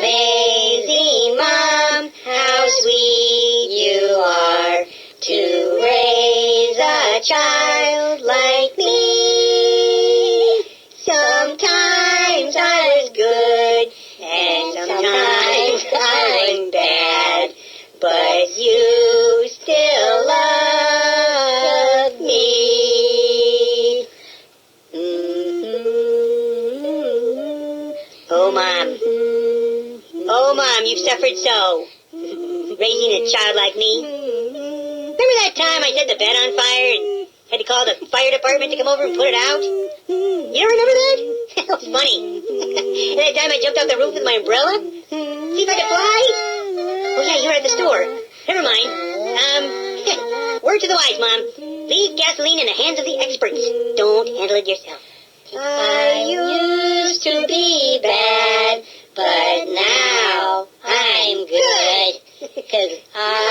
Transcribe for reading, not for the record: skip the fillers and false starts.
Amazing Mom, how sweet you are to raise a child like me. Sometimes I was good, and sometimes I was bad, but you still love me. Oh, Mom, you've suffered so, raising a child like me. Remember that time I set the bed on fire and had to call the fire department to come over and put it out? You don't remember that? That was funny. And that time I jumped off the roof with my umbrella? See if I could fly? Oh, yeah, you were at the store. Never mind. Word to the wise, Mom. Leave gasoline in the hands of the experts. Don't handle it yourself. I used to be bad, but now I'm good, 'cause I